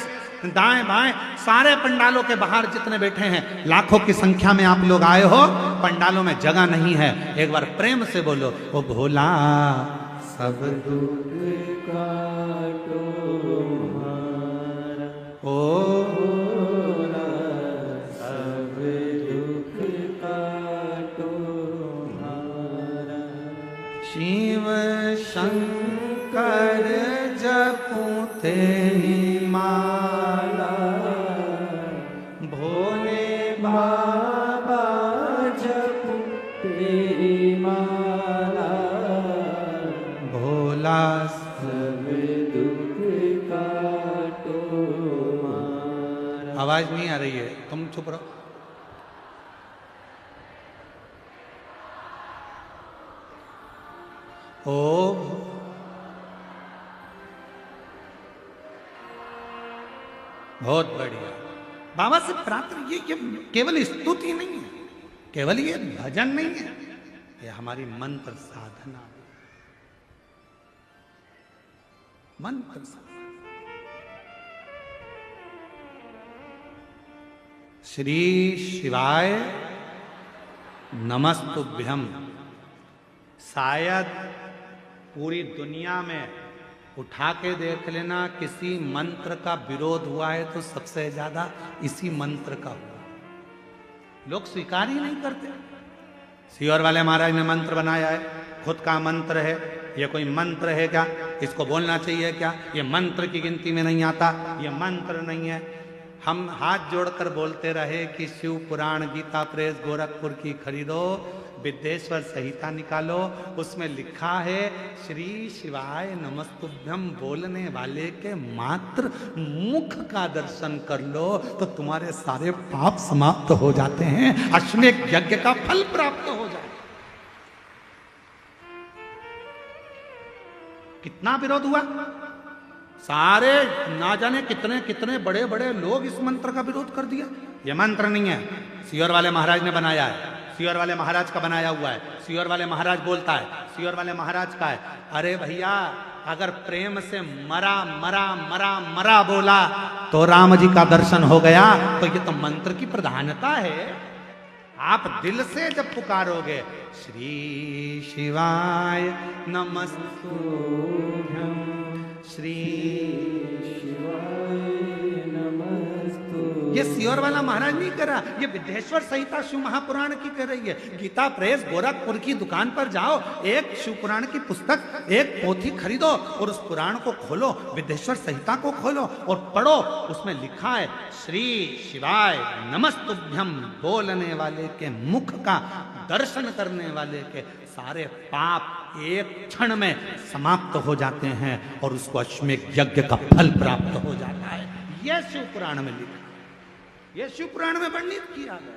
दाएं बाएं सारे पंडालों के बाहर जितने बैठे हैं, लाखों की संख्या में आप लोग आए हो, पंडालों में जगह नहीं है, एक बार प्रेम से बोलो, ओ भोला सब दुख काटो हमारा, ओ भोला सब दुख काटो हमारा। शिव शंकर जपूं तेरी माला, भोले बाबा जपूं तेरी माला, भोला सब दुख काटो हमारा। आवाज नहीं आ रही है, तुम चुप रहो। ओ बहुत बढ़िया। बाबा से प्रार्थना ये केवल स्तुति नहीं है, केवल ये भजन नहीं है, ये हमारी मंत्र साधना, मंत्र साधना। श्री शिवाय नमस्तुभ्यम। शायद पूरी दुनिया में उठा के देख लेना, किसी मंत्र का विरोध हुआ है तो सबसे ज्यादा इसी मंत्र का हुआ। लोग स्वीकार ही नहीं करते। सियोर वाले महाराज ने मंत्र बनाया है, खुद का मंत्र है, ये कोई मंत्र है क्या? इसको बोलना चाहिए क्या? ये मंत्र की गिनती में नहीं आता, ये मंत्र नहीं है। हम हाथ जोड़कर बोलते रहे कि शिव पुराण गीता प्रेस गोरखपुर की खरीदो, विद्येश्वर संहिता निकालो, उसमें लिखा है श्री शिवाय नमस्तुभ्यम बोलने वाले के मात्र मुख का दर्शन कर लो तो तुम्हारे सारे पाप समाप्त हो जाते हैं, अश्वमेध यज्ञ का फल प्राप्त हो जाए। कितना विरोध हुआ, सारे ना जाने कितने कितने बड़े बड़े लोग इस मंत्र का विरोध कर दिया। यह मंत्र नहीं है, सियोर वाले महाराज ने बनाया है, सियोर वाले महाराज का बनाया हुआ है, सियोर वाले महाराज बोलता है, सियोर वाले महाराज का है। अरे भैया, अगर प्रेम से मरा मरा मरा मरा बोला तो राम जी का दर्शन हो गया, तो ये तो मंत्र की प्रधानता है। आप दिल से जब पुकारोगे श्री शिवाय नमस्तुभ्यम, श्री ये सियोर वाला महाराज नहीं कर रहा, ये विद्येश्वर संहिता शिव महापुराण की कर रही है। गीता प्रेस गोरखपुर की दुकान पर जाओ, एक शिव पुराण की पुस्तक, एक पोथी खरीदो और उस पुराण को खोलो, विद्येश्वर संहिता को खोलो और पढ़ो। उसमें लिखा है श्री शिवाय नमस्तुभ्यम, बोलने वाले के मुख का दर्शन करने वाले के सारे पाप एक क्षण में समाप्त हो जाते हैं और उसको अश्वमेध यज्ञ का फल प्राप्त हो जाता है। यह शिव पुराण में लिखा, यह शिव पुराण में वर्णित किया गया।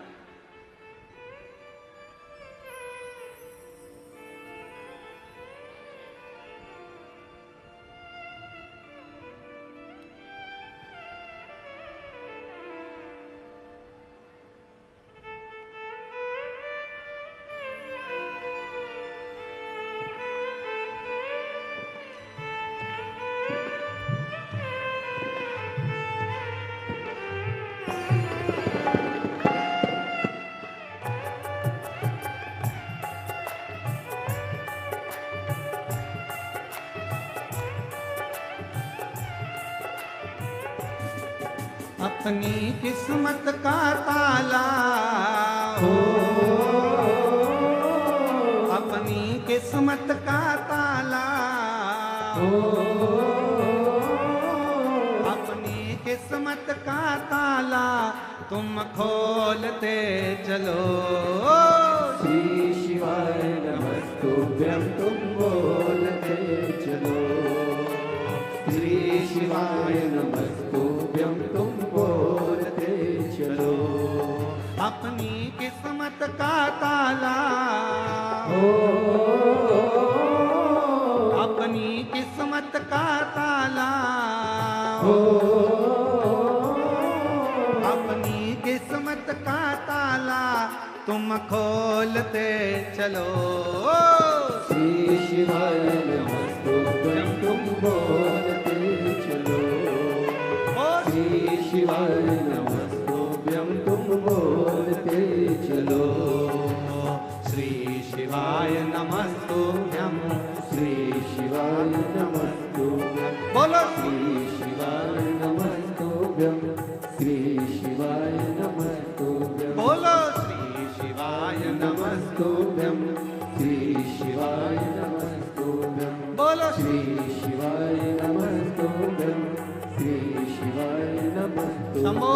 अपनी किस्मत का ताला हो, अपनी किस्मत का ताला हो, अपनी किस्मत का ताला तुम खोलते चलो। श्री शिवाय नमस्तुभ्यम तुम बोलते चलो, श्री शिवाय नमस्तुभ्यम तुम बोलते चलो। अपनी किस्मत का ताला हो, अपनी किस्मत हो अपनी किस्मत का ताला तुम खोलते चलो। श्री शिवाय नमस्तुभ्यं तुम बोलते चलो। श्री शिवाय नमस्तुभ्यं तुम बोलते चलो। श्री शिवाय नमस्तुभ्यं, श्री शिवाय नमस्तुभ्यं, बोलो श्री शिवाय नमस्तुभ्यं, श्री शिवाय नमस्तुभ्यं, बोलो श्री शिवाय नमस्तुभ्यं, श्री शिवाय नमस्तुभ्यं, बोलो श्री शिवाय नमस्तुभ्यं, श्री शिवाय नमस्तुभ्यं। शंभो।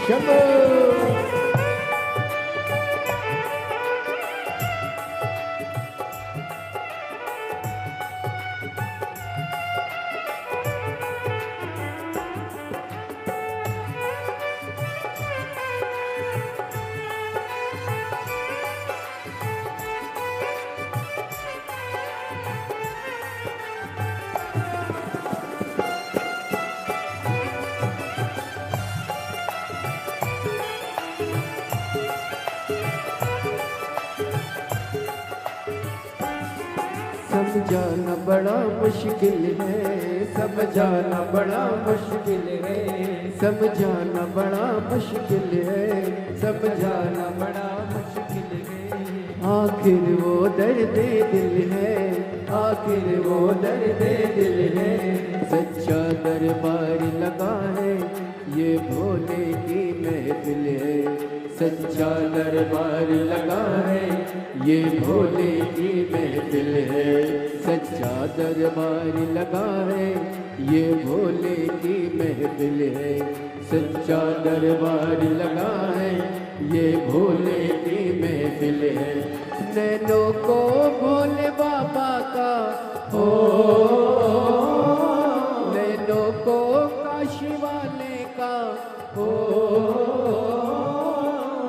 शंभो। समझाना बड़ा मुश्किल है, समझाना बड़ा मुश्किल है, समझाना बड़ा मुश्किल है, समझाना बड़ा मुश्किल है। आखिर वो दर्द दिल है, आखिर वो दर्द दिल है। सच्चा दरबार लगा है, ये भोले की महफिल है। सच्चा दरबार लगा है, ये भोले की महफिल है। सच्चा दरबार लगा है, ये भोले की महफिल है। सच्चा दरबार लगा है, ये भोले की महफिल है। नैनों को भोले बाबा का हो, नैनों को काशी वाले का हो,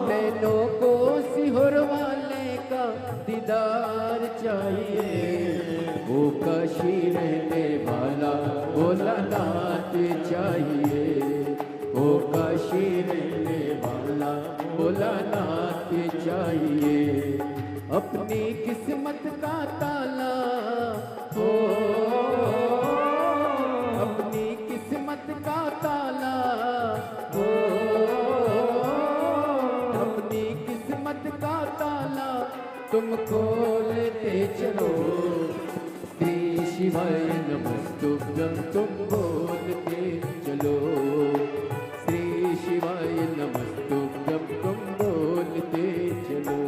नैनों को सिहोर वाले का दीदार चाहिए। वो काशी रहने वाला भोलानाथ चाहिए। वो काशी रहने वाला भोलानाथ चाहिए। अपनी किस्मत का ताला हो, अपनी किस्मत का ताला हो, किस्मत का ताला तुम खोलते चलो। श्री शिवाय नमस्तुभ्यं तुम बोलते चलो। श्री शिवाय नमस्तुभ्यं तुम बोलते चलो।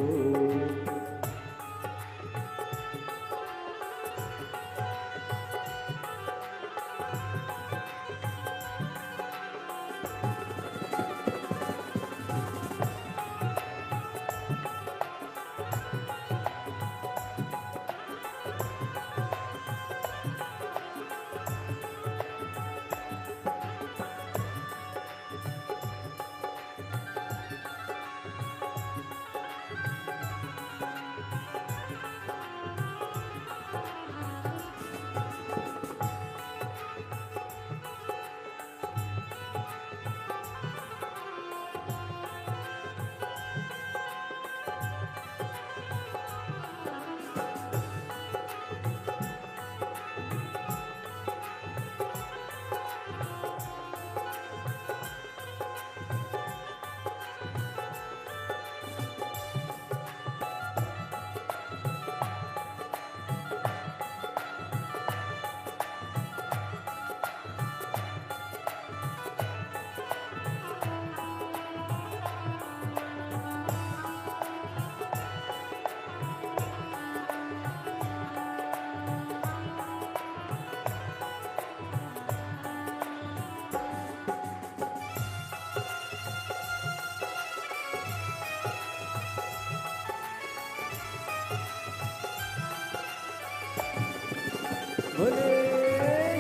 बोले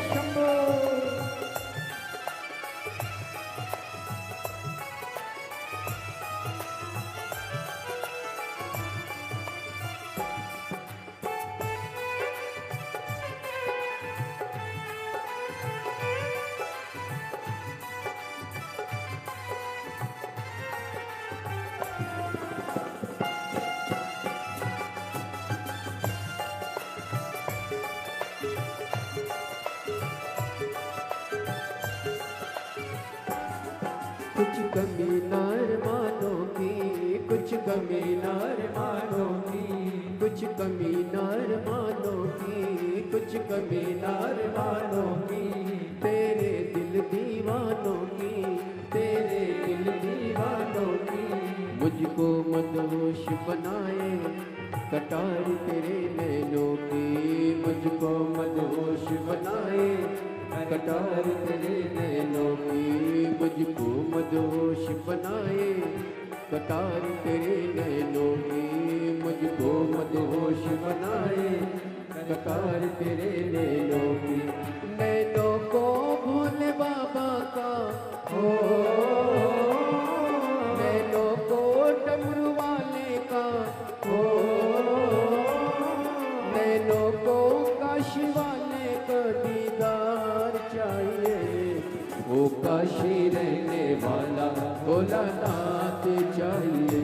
शंभो। कुछ कमी नार मानों की, कुछ कमी नार मानों की, कुछ कमी नार मानों की, कुछ कमी नार मानों की। तेरे दिल दीवानों की, तेरे दिल दीवानों की। मुझको मदहोश बनाए कटार तेरे नैनों की। मुझको मदहोश बनाए कटार तेरे नैनों की। मुझको मदहोश बनाए कटार तेरे नैनों की। मुझको मदहोश बनाए कटार तेरे नैनों की। नैनों को भोले बाबा का हो, नैनों को डमरू वाले का हो, नैनों को काशी वाले का दीदार चाहिए। वो काशी रहने वाला भोलानाथ चाहिए।